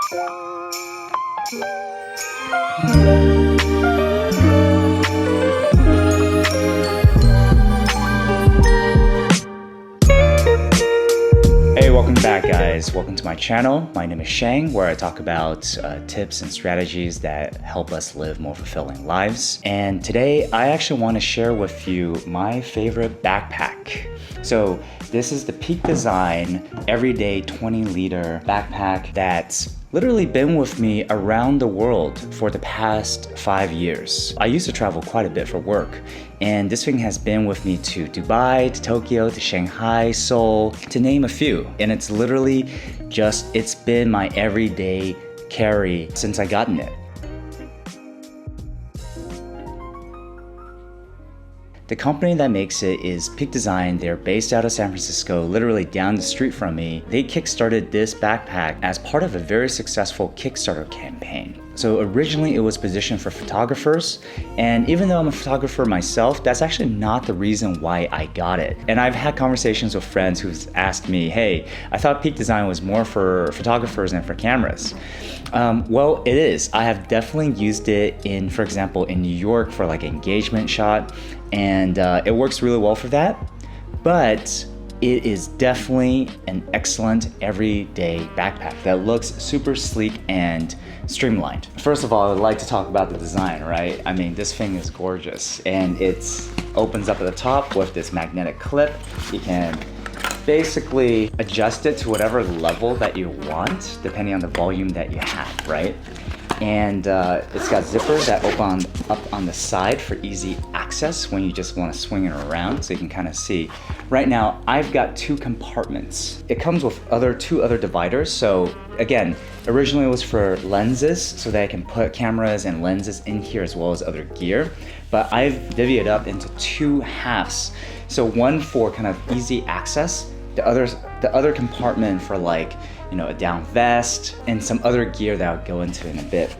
Hey, welcome back guys. Welcome to my channel. My name is Shang, where I talk about tips and strategies that help us live more fulfilling lives. And today I actually want to share with you my favorite backpack. So this is the Peak Design Everyday 20-liter backpack that's literally been with me around the world for the past 5 years. I used to travel quite a bit for work, and this thing has been with me to Dubai, to Tokyo, to Shanghai, Seoul, to name a few. And it's literally it's been my everyday carry since I gotten it. The company that makes it is Peak Design. They're based out of San Francisco, literally down the street from me. They kickstarted this backpack as part of a very successful Kickstarter campaign. So originally it was positioned for photographers, and even though I'm a photographer myself, that's actually not the reason why I got it. And I've had conversations with friends who've asked me, hey, I thought Peak Design was more for photographers than for cameras. Well, it is. I have definitely used it in, for example, in New York for like an engagement shot, and it works really well for that. But it is definitely an excellent everyday backpack that looks super sleek and streamlined. First of all, I would like to talk about the design, right? I mean, this thing is gorgeous, and it opens up at the top with this magnetic clip. You can basically adjust it to whatever level that you want, depending on the volume that you have, right? And it's got zippers that open up on the side for easy access when you just want to swing it around, so you can kind of see. Right now, I've got 2 compartments. It comes with two other dividers. So again, originally it was for lenses, so that I can put cameras and lenses in here as well as other gear. But I've divvied it up into 2 halves. So one for kind of easy access, the other compartment for like, you know, a down vest and some other gear that I'll go into in a bit.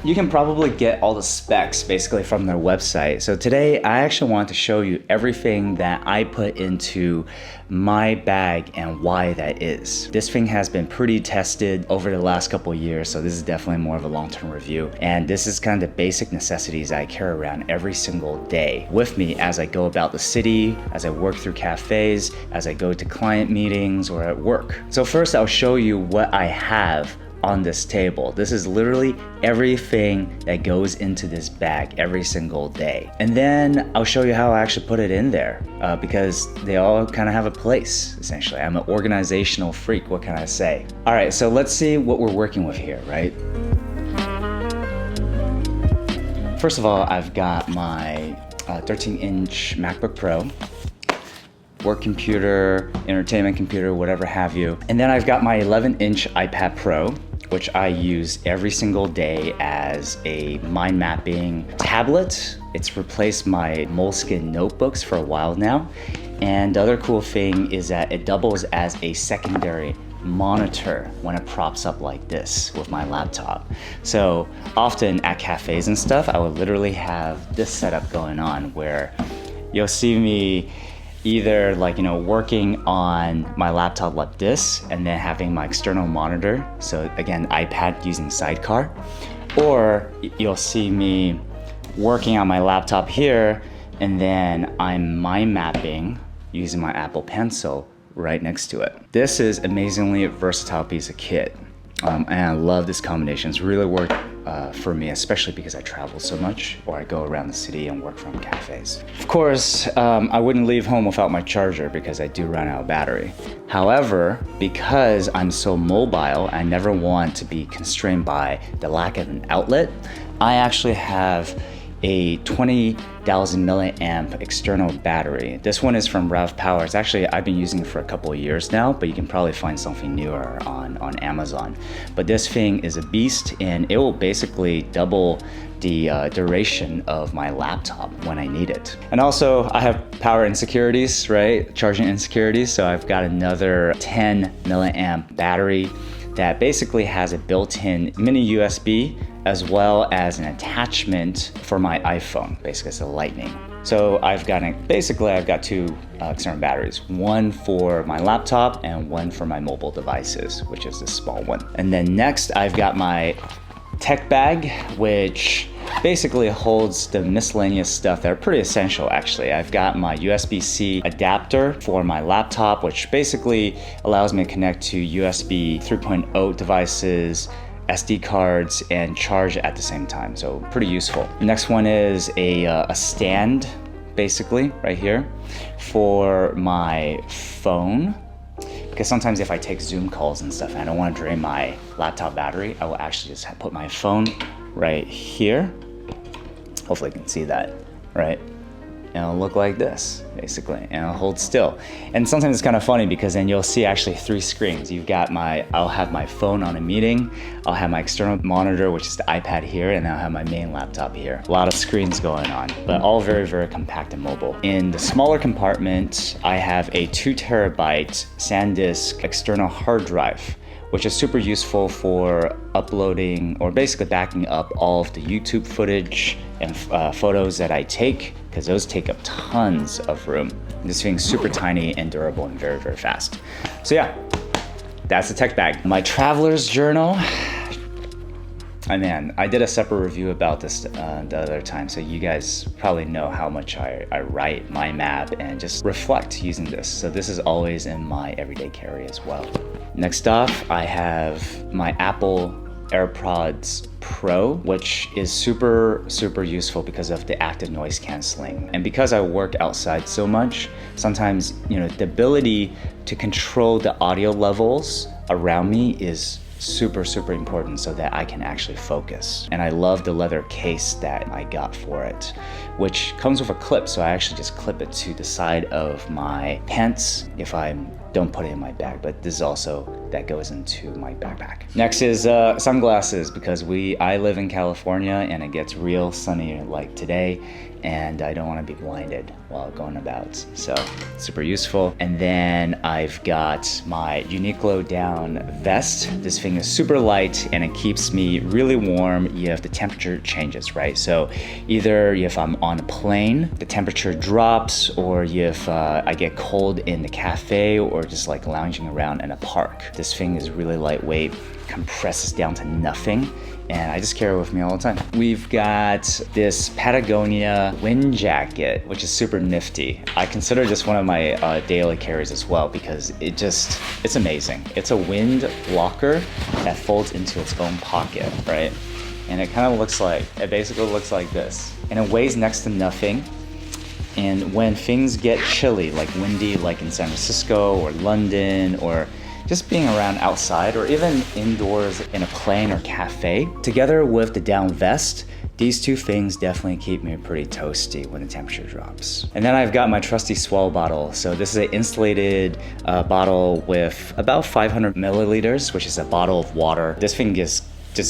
You can probably get all the specs basically from their website. So today I actually want to show you everything that I put into my bag and why that is. This thing has been pretty tested over the last couple of years, so this is definitely more of a long-term review. And this is kind of the basic necessities I carry around every single day with me as I go about the city, as I work through cafes, as I go to client meetings or at work. So first I'll show you what I have on this table. This is literally everything that goes into this bag every single day. And then I'll show you how I actually put it in there because they all kind of have a place, essentially. I'm an organizational freak, what can I say? All right, so let's see what we're working with here, right? First of all, I've got my 13-inch MacBook Pro, work computer, entertainment computer, whatever have you. And then I've got my 11-inch iPad Pro, which I use every single day as a mind mapping tablet. It's replaced my MOKiN notebooks for a while now. And the other cool thing is that it doubles as a secondary monitor when it props up like this with my laptop. So often at cafes and stuff, I would literally have this setup going on where you'll see me either like, you know, working on my laptop like this and then having my external monitor. So again, iPad using Sidecar, or you'll see me working on my laptop here and then I'm mind mapping using my Apple Pencil right next to it. This is amazingly versatile piece of kit. And I love this combination. It's really worked for me, especially because I travel so much or I go around the city and work from cafes. Of course, I wouldn't leave home without my charger because I do run out of battery. However, because I'm so mobile, I never want to be constrained by the lack of an outlet. I actually have a 20,000 milliamp external battery. This one is from Rev Power. It's actually, I've been using it for a couple of years now, but you can probably find something newer on Amazon. But this thing is a beast, and it will basically double the duration of my laptop when I need it. And also I have power insecurities, right? Charging insecurities. So I've got another 10 milliamp battery that basically has a built-in mini USB as well as an attachment for my iPhone. Basically it's a lightning. So I've got two external batteries, one for my laptop and one for my mobile devices, which is this small one. And then next I've got my tech bag, which basically holds the miscellaneous stuff that are pretty essential actually. I've got my USB-C adapter for my laptop, which basically allows me to connect to USB 3.0 devices, SD cards, and charge at the same time, so pretty useful. The next one is a stand, basically, right here, for my phone. Because sometimes if I take Zoom calls and stuff and I don't want to drain my laptop battery, I will actually just put my phone right here. Hopefully you can see that, right? And it'll look like this, basically, and it'll hold still. And sometimes it's kind of funny because then you'll see actually 3 screens. I'll have my phone on a meeting, I'll have my external monitor, which is the iPad here, and I'll have my main laptop here. A lot of screens going on, but all very, very compact and mobile. In the smaller compartment, I have a 2 terabyte SanDisk external hard drive, which is super useful for uploading or basically backing up all of the YouTube footage and photos that I take, because those take up tons of room. This thing's super tiny and durable and very, very fast. So yeah, that's the tech bag. My traveler's journal. I did a separate review about this the other time, so you guys probably know how much I write, mind map, and just reflect using this. So this is always in my everyday carry as well. Next off, I have my Apple Airpods Pro, which is super, super useful because of the active noise canceling. And because I work outside so much, sometimes, the ability to control the audio levels around me is super, super important so that I can actually focus. And I love the leather case that I got for it, which comes with a clip. So I actually just clip it to the side of my pants if I don't put it in my bag, but this is also, that goes into my backpack. Next is sunglasses, because I live in California and it gets real sunny like today, and I don't want to be blinded while going about, so super useful. And then I've got my Uniqlo down vest. This thing is super light and it keeps me really warm if the temperature changes, right? So either if I'm on a plane, the temperature drops, or if I get cold in the cafe or just like lounging around in a park. This thing is really lightweight, compresses down to nothing, and I just carry it with me all the time. We've got this Patagonia wind jacket, which is super nifty. I consider this one of my daily carries as well, because it's amazing. It's a wind blocker that folds into its own pocket, right? And it basically looks like this. And it weighs next to nothing. And when things get chilly, like windy, like in San Francisco or London, or just being around outside, or even indoors in a plane or cafe, together with the down vest, these two things definitely keep me pretty toasty when the temperature drops. And then I've got my trusty swell bottle. So this is an insulated bottle with about 500 milliliters, which is a bottle of water. This thing just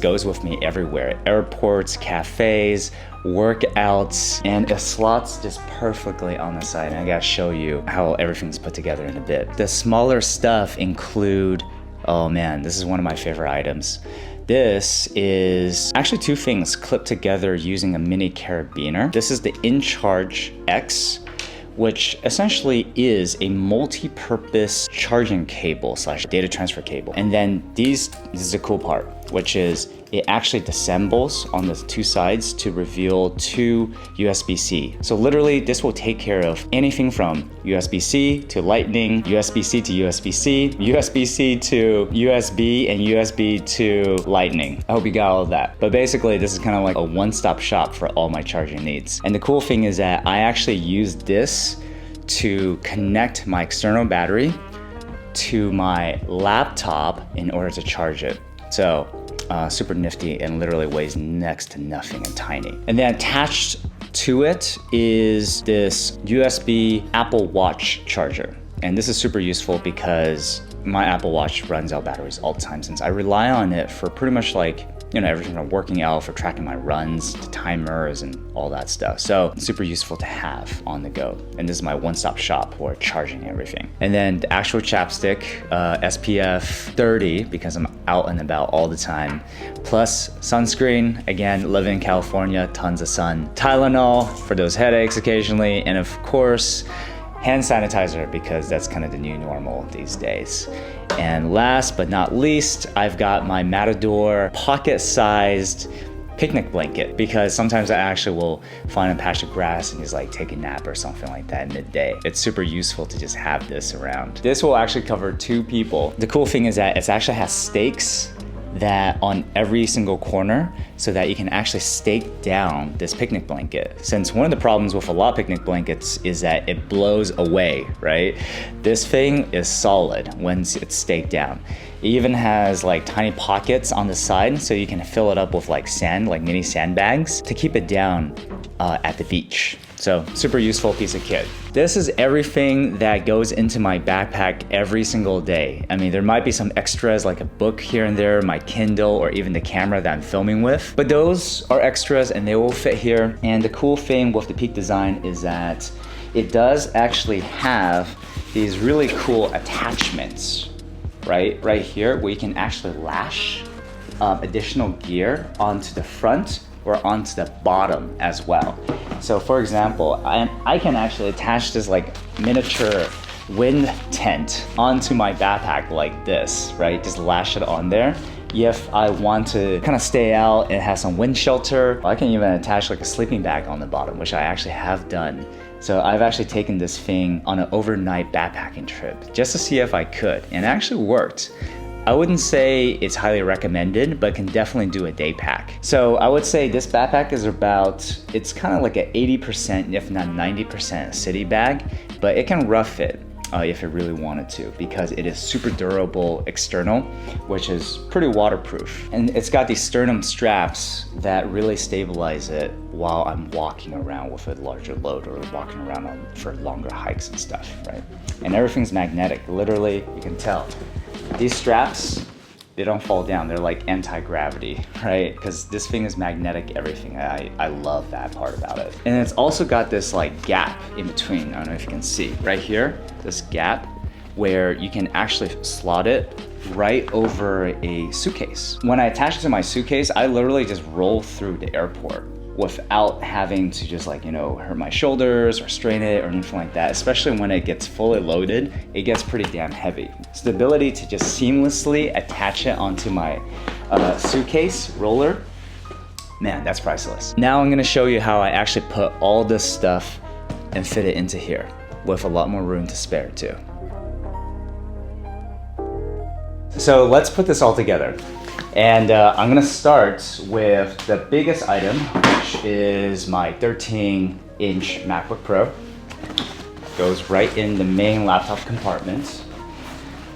goes with me everywhere. Airports, cafes, workouts, and it slots just perfectly on the side. And I gotta show you how everything's put together in a bit. The smaller stuff include, oh man, this is one of my favorite items. This is actually 2 things clipped together using a mini carabiner. This is the InCharge X, which essentially is a multi-purpose charging cable / data transfer cable. And then this is the cool part, which is it actually disassembles on the 2 sides to reveal 2 USB-C. So literally this will take care of anything from USB-C to Lightning, USB-C to USB-C, USB-C to USB, and USB to Lightning. I hope you got all of that. But basically this is kind of like a one-stop shop for all my charging needs. And the cool thing is that I actually use this to connect my external battery to my laptop in order to charge it. So super nifty, and literally weighs next to nothing and tiny. And then attached to it is this USB Apple Watch charger. And this is super useful because my Apple Watch runs out batteries all the time, since I rely on it for pretty much like you know, everything from working out for tracking my runs to timers and all that stuff. So super useful to have on the go. And this is my one-stop shop for charging everything. And then the actual chapstick, SPF 30, because I'm out and about all the time. Plus sunscreen, again, living in California, tons of sun. Tylenol for those headaches occasionally. And of course, hand sanitizer, because that's kind of the new normal these days. And last but not least, I've got my Matador pocket-sized picnic blanket, because sometimes I actually will find a patch of grass and just like take a nap or something like that midday. It's super useful to just have this around. This will actually cover 2 people. The cool thing is that it actually has stakes that on every single corner, so that you can actually stake down this picnic blanket. Since one of the problems with a lot of picnic blankets is that it blows away, right? This thing is solid once it's staked down. It even has like tiny pockets on the side, so you can fill it up with like sand, like mini sandbags, to keep it down at the beach. So super useful piece of kit. This is everything that goes into my backpack every single day. I mean, there might be some extras like a book here and there, my Kindle, or even the camera that I'm filming with, but those are extras and they will fit here. And the cool thing with the Peak design is that it does actually have these really cool attachments, right here, where you can actually lash additional gear onto the front or onto the bottom as well. So for example, I can actually attach this like miniature wind tent onto my backpack like this, right? Just lash it on there. If I want to kind of stay out and have some wind shelter, I can even attach like a sleeping bag on the bottom, which I actually have done. So I've actually taken this thing on an overnight backpacking trip just to see if I could, and it actually worked. I wouldn't say it's highly recommended, but can definitely do a day pack. So I would say this backpack is about, it's kind of like an 80%, if not 90% city bag, but it can rough it if it really wanted to, because it is super durable external, which is pretty waterproof. And it's got these sternum straps that really stabilize it while I'm walking around with a larger load or walking around for longer hikes and stuff, right? And everything's magnetic. Literally, you can tell. These straps, they don't fall down. They're like anti-gravity, right? Because this thing is magnetic everything. I love that part about it. And it's also got this like gap in between. I don't know if you can see right here, this gap where you can actually slot it right over a suitcase. When I attach it to my suitcase, I literally just roll through the airport without having to just like, you know, hurt my shoulders or strain it or anything like that. Especially when it gets fully loaded, it gets pretty damn heavy. So the ability to just seamlessly attach it onto my suitcase roller, man, that's priceless. Now I'm gonna show you how I actually put all this stuff and fit it into here with a lot more room to spare too. So let's put this all together. And I'm gonna start with the biggest item, which is my 13-inch MacBook Pro. Goes right in the main laptop compartment.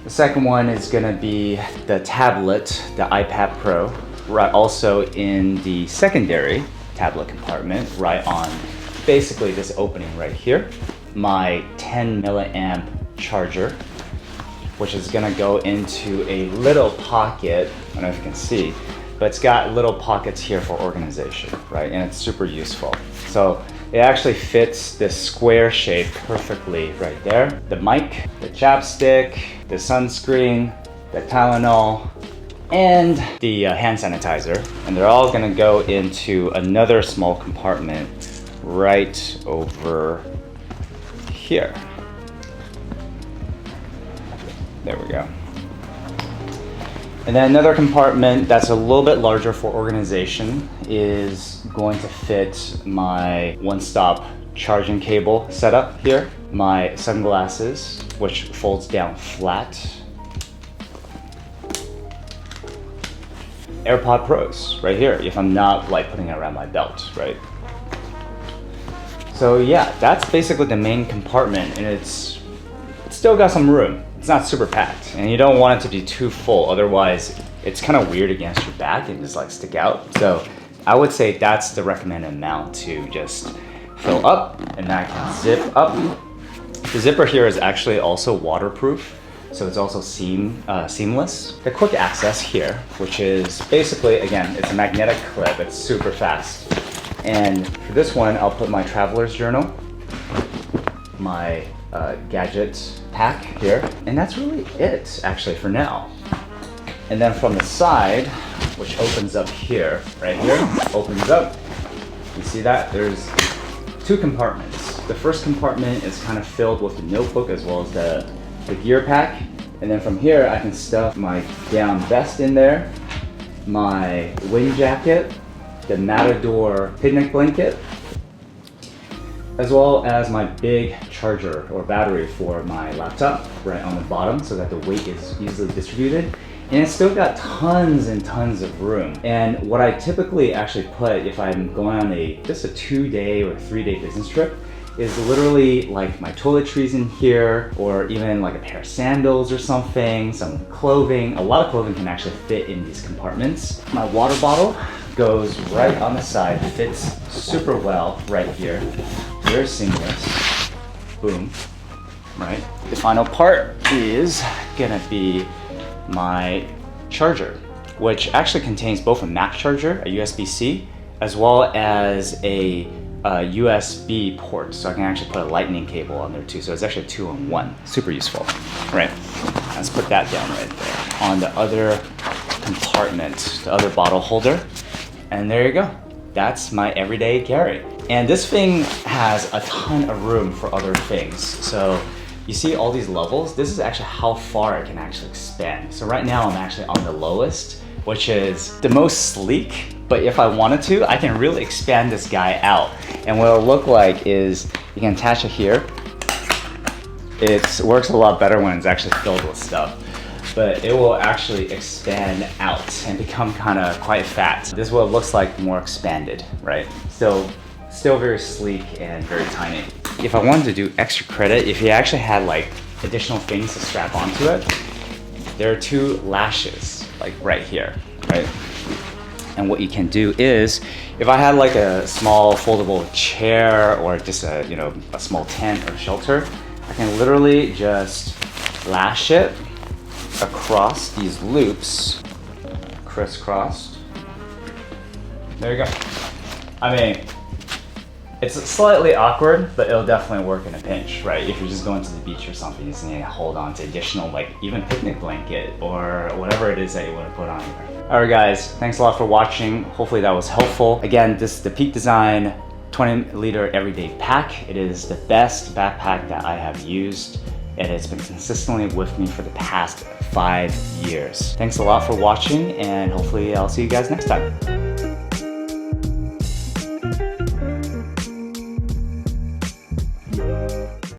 The second one is gonna be the tablet, the iPad Pro, right also in the secondary tablet compartment, right on basically this opening right here. My 10 milliamp charger, which is gonna go into a little pocket. I don't know if you can see, but it's got little pockets here for organization, right? And it's super useful. So it actually fits this square shape perfectly right there. The mic, the chapstick, the sunscreen, the Tylenol, and the hand sanitizer. And they're all gonna go into another small compartment right over here. There we go. And then another compartment that's a little bit larger for organization is going to fit my one-stop charging cable setup here, my sunglasses, which folds down flat, Airpods Pros right here, if I'm not like putting it around my belt, right? So yeah, that's basically the main compartment, and it's still got some room. It's not super packed, and you don't want it to be too full, otherwise it's kind of weird against your back and just like stick out. So I would say that's the recommended amount to just fill up, and that can zip up. The zipper here is actually also waterproof, so it's also seamless. The quick access here, which is basically, again, it's a magnetic clip. It's super fast. And for this one, I'll put my traveler's journal, my gadget pack here, and that's really it, actually, for now. And then from the side, which opens up here, right here, opens up. You see that? There's 2 compartments. The first compartment is kind of filled with the notebook as well as the gear pack. And then from here, I can stuff my down vest in there, my wind jacket, the Matador picnic blanket, as well as my big charger or battery for my laptop right on the bottom so that the weight is easily distributed. And it's still got tons and tons of room. And what I typically actually put if I'm going on just a 2-day or 3-day business trip is literally like my toiletries in here, or even like a pair of sandals or something, some clothing. A lot of clothing can actually fit in these compartments. My water bottle goes right on the side, fits super well right here. Very seamless. Boom. Right. The final part is gonna be my charger, which actually contains both a Mac charger, a USB-C, as well as a USB port. So I can actually put a lightning cable on there too. So it's actually a 2-in-1. Super useful. Right. Let's put that down right there on the other compartment, the other bottle holder. And there you go. That's my everyday carry. And this thing has a ton of room for other things. So you see all these levels? This is actually how far it can actually expand. So right now I'm actually on the lowest, which is the most sleek. But if I wanted to, I can really expand this guy out. And what it'll look like is you can attach it here. It works a lot better when it's actually filled with stuff. But it will actually expand out and become kind of quite fat. This is what it looks like more expanded, right? Still very sleek and very tiny. If I wanted to do extra credit, if you actually had like additional things to strap onto it, there are 2 lashes, like right here, right? And what you can do is, if I had like a small foldable chair or just a small tent or shelter, I can literally just lash it across these loops, crisscrossed. There you go. I mean, it's slightly awkward, but it'll definitely work in a pinch, right? If you're just going to the beach or something, you just need to hold on to additional, like even picnic blanket or whatever it is that you want to put on here. All right, guys, thanks a lot for watching. Hopefully that was helpful. Again, this is the Peak Design 20-liter everyday pack. It is the best backpack that I have used, and it's been consistently with me for the past 5 years. Thanks a lot for watching, and hopefully I'll see you guys next time.